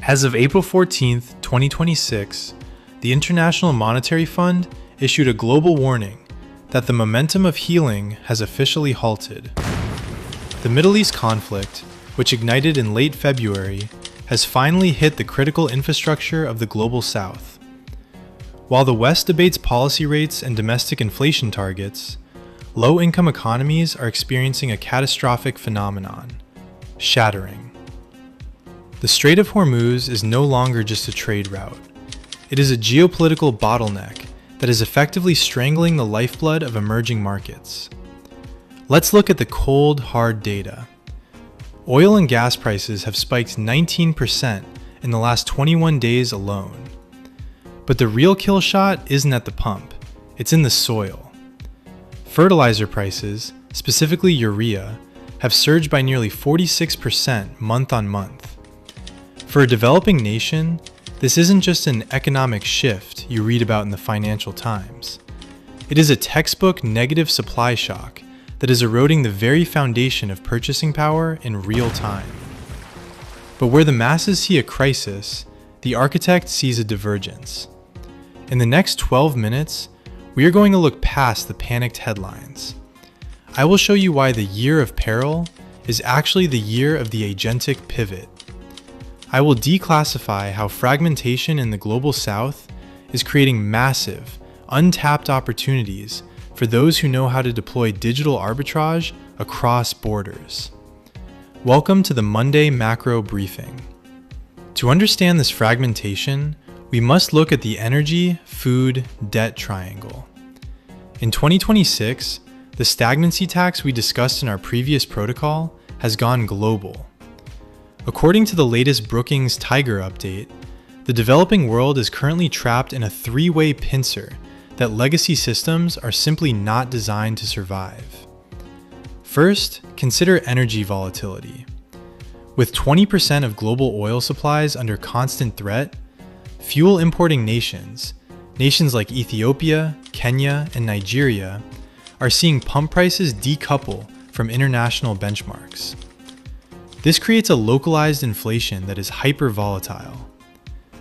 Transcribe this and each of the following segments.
As of April 14th, 2026, the International Monetary Fund issued a global warning that the momentum of healing has officially halted. The Middle East conflict, which ignited in late February, has finally hit the critical infrastructure of the global south. While the West debates policy rates and domestic inflation targets, low-income economies are experiencing a catastrophic phenomenon: shattering. The Strait of Hormuz is no longer just a trade route. It is a geopolitical bottleneck that is effectively strangling the lifeblood of emerging markets. Let's look at the cold, hard data. Oil and gas prices have spiked 19% in the last 21 days alone. But the real kill shot isn't at the pump, it's in the soil. Fertilizer prices, specifically urea, have surged by nearly 46% month on month. For a developing nation, this isn't just an economic shift you read about in the Financial Times. It is a textbook negative supply shock that is eroding the very foundation of purchasing power in real time. But where the masses see a crisis, the architect sees a divergence. In the next 12 minutes, we are going to look past the panicked headlines. I will show you why the year of peril is actually the year of the agentic pivot. I will declassify how fragmentation in the global south is creating massive, untapped opportunities for those who know how to deploy digital arbitrage across borders. Welcome to the Monday Macro Briefing. To understand this fragmentation, we must look at the energy, food, debt triangle. In 2026, the stagnancy tax we discussed in our previous protocol has gone global. According to the latest Brookings Tiger update, the developing world is currently trapped in a three-way pincer that legacy systems are simply not designed to survive. First, consider energy volatility. With 20% of global oil supplies under constant threat, fuel importing nations like Ethiopia, Kenya, and Nigeria, are seeing pump prices decouple from international benchmarks. This creates a localized inflation that is hyper-volatile.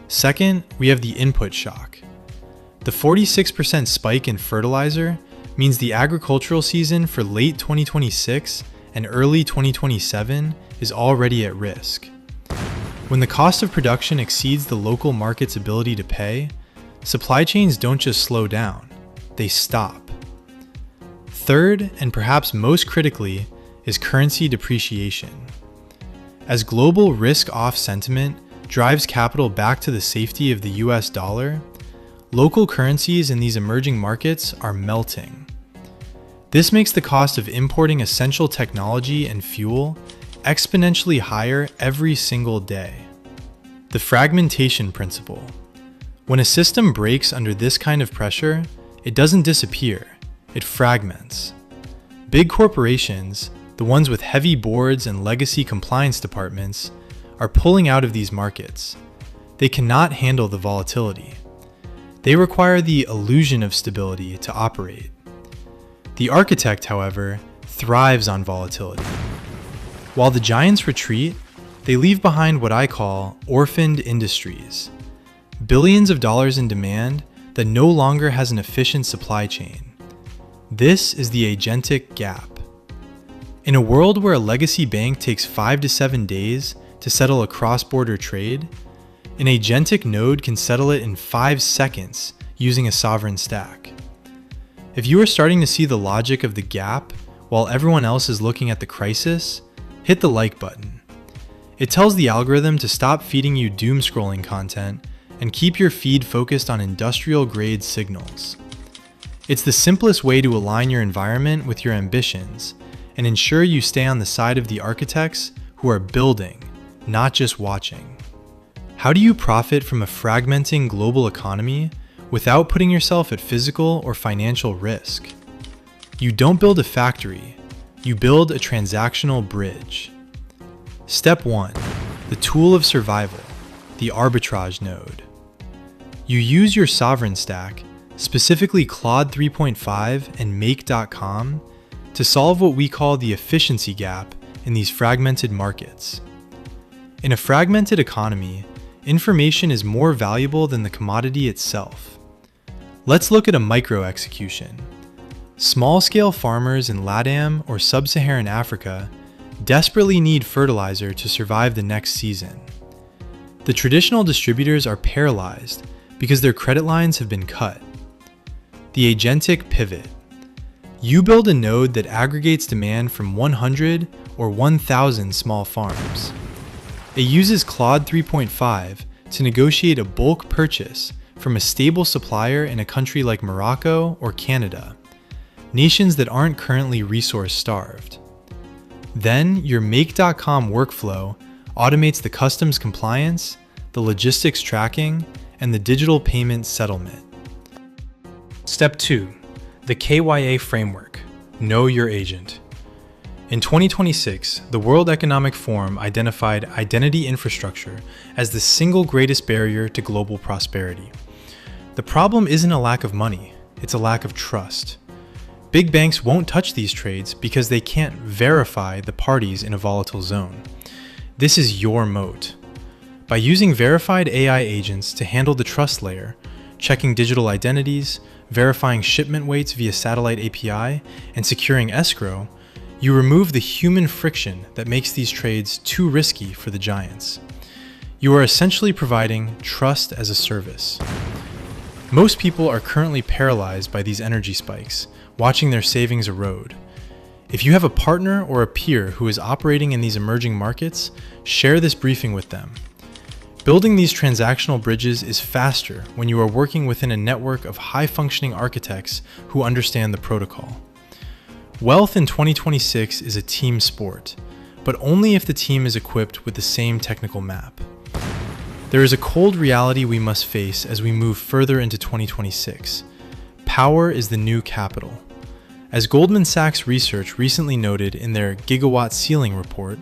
Second, we have the input shock. The 46% spike in fertilizer means the agricultural season for late 2026 and early 2027 is already at risk. When the cost of production exceeds the local market's ability to pay, supply chains don't just slow down, they stop. Third, and perhaps most critically, is currency depreciation. As global risk-off sentiment drives capital back to the safety of the US dollar, local currencies in these emerging markets are melting. This makes the cost of importing essential technology and fuel exponentially higher every single day. The Fragmentation Principle. When a system breaks under this kind of pressure, it doesn't disappear, it fragments. Big corporations, the ones with heavy boards and legacy compliance departments, are pulling out of these markets. They cannot handle the volatility. They require the illusion of stability to operate. The architect, however, thrives on volatility. While the giants retreat, they leave behind what I call orphaned industries. Billions of dollars in demand that no longer has an efficient supply chain. This is the agentic gap. In a world where a legacy bank takes 5 to 7 days to settle a cross-border trade, an agentic node can settle it in 5 seconds using a sovereign stack. If you are starting to see the logic of the gap while everyone else is looking at the crisis, hit the like button. It tells the algorithm to stop feeding you doom scrolling content and keep your feed focused on industrial-grade signals. It's the simplest way to align your environment with your ambitions and ensure you stay on the side of the architects who are building, not just watching. How do you profit from a fragmenting global economy without putting yourself at physical or financial risk? You don't build a factory, you build a transactional bridge. Step 1. The tool of survival, the arbitrage node. You use your sovereign stack, specifically Claude 3.5 and make.com, to solve what we call the efficiency gap in these fragmented markets. In a fragmented economy, Information is more valuable than the commodity itself. Let's look at a micro execution. Small-scale farmers in LATAM or Sub-Saharan Africa desperately need fertilizer to survive the next season. The traditional distributors are paralyzed because their credit lines have been cut. The Agentic Pivot. You build a node that aggregates demand from 100 or 1,000 small farms. It uses Claude 3.5 to negotiate a bulk purchase from a stable supplier in a country like Morocco or Canada, nations that aren't currently resource-starved. Then your Make.com workflow automates the customs compliance, the logistics tracking, and the digital payment settlement. Step 2. The KYA framework. Know your agent. In 2026, the World Economic Forum identified identity infrastructure as the single greatest barrier to global prosperity. The problem isn't a lack of money, it's a lack of trust. Big banks won't touch these trades because they can't verify the parties in a volatile zone. This is your moat. By using verified AI agents to handle the trust layer, checking digital identities, verifying shipment weights via satellite API, and securing escrow, you remove the human friction that makes these trades too risky for the giants. You are essentially providing trust as a service. Most people are currently paralyzed by these energy spikes, watching their savings erode. If you have a partner or a peer who is operating in these emerging markets, share this briefing with them. Building these transactional bridges is faster when you are working within a network of high-functioning architects who understand the protocol. Wealth in 2026 is a team sport, but only if the team is equipped with the same technical map. There is a cold reality we must face as we move further into 2026. Power is the new capital. As Goldman Sachs Research recently noted in their gigawatt ceiling report,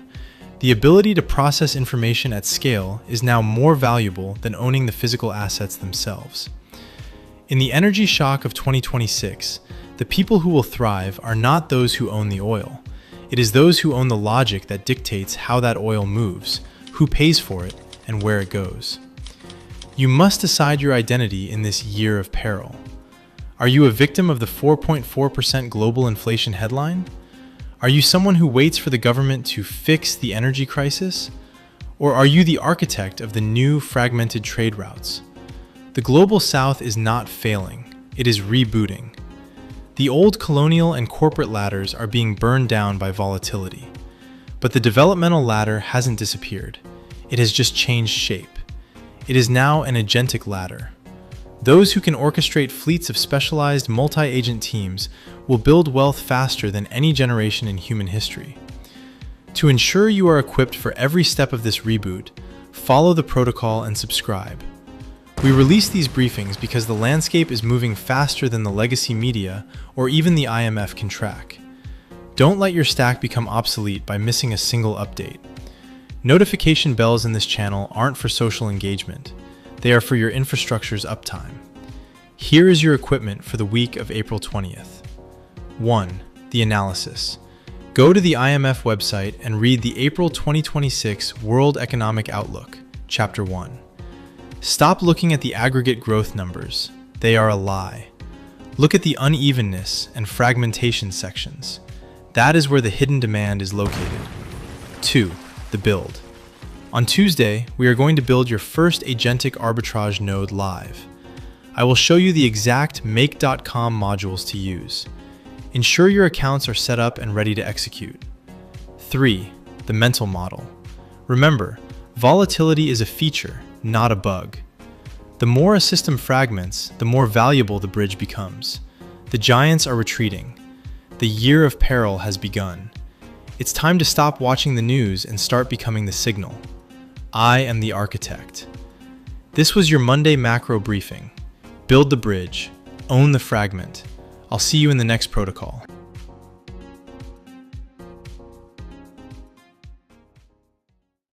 the ability to process information at scale is now more valuable than owning the physical assets themselves. In the energy shock of 2026, the people who will thrive are not those who own the oil. It is those who own the logic that dictates how that oil moves, who pays for it, and where it goes. You must decide your identity in this year of peril. Are you a victim of the 4.4% global inflation headline? Are you someone who waits for the government to fix the energy crisis? Or are you the architect of the new fragmented trade routes? The global south is not failing, it is rebooting. The old colonial and corporate ladders are being burned down by volatility. But the developmental ladder hasn't disappeared. It has just changed shape. It is now an agentic ladder. Those who can orchestrate fleets of specialized multi-agent teams will build wealth faster than any generation in human history. To ensure you are equipped for every step of this reboot, follow the protocol and subscribe. We release these briefings because the landscape is moving faster than the legacy media or even the IMF can track. Don't let your stack become obsolete by missing a single update. Notification bells in this channel aren't for social engagement. They are for your infrastructure's uptime. Here is your equipment for the week of April 20th. 1. The analysis. Go to the IMF website and read the April 2026 World Economic Outlook, Chapter 1. Stop looking at the aggregate growth numbers. They are a lie. Look at the unevenness and fragmentation sections. That is where the hidden demand is located. 2. The build. On Tuesday, we are going to build your first agentic arbitrage node live. I will show you the exact Make.com modules to use. Ensure your accounts are set up and ready to execute. 3. The mental model. Remember, volatility is a feature, not a bug. The more a system fragments, the more valuable the bridge becomes. The giants are retreating. The year of peril has begun. It's time to stop watching the news and start becoming the signal. I am the architect. This was your Monday macro briefing. Build the bridge. Own the fragment. I'll see you in the next protocol.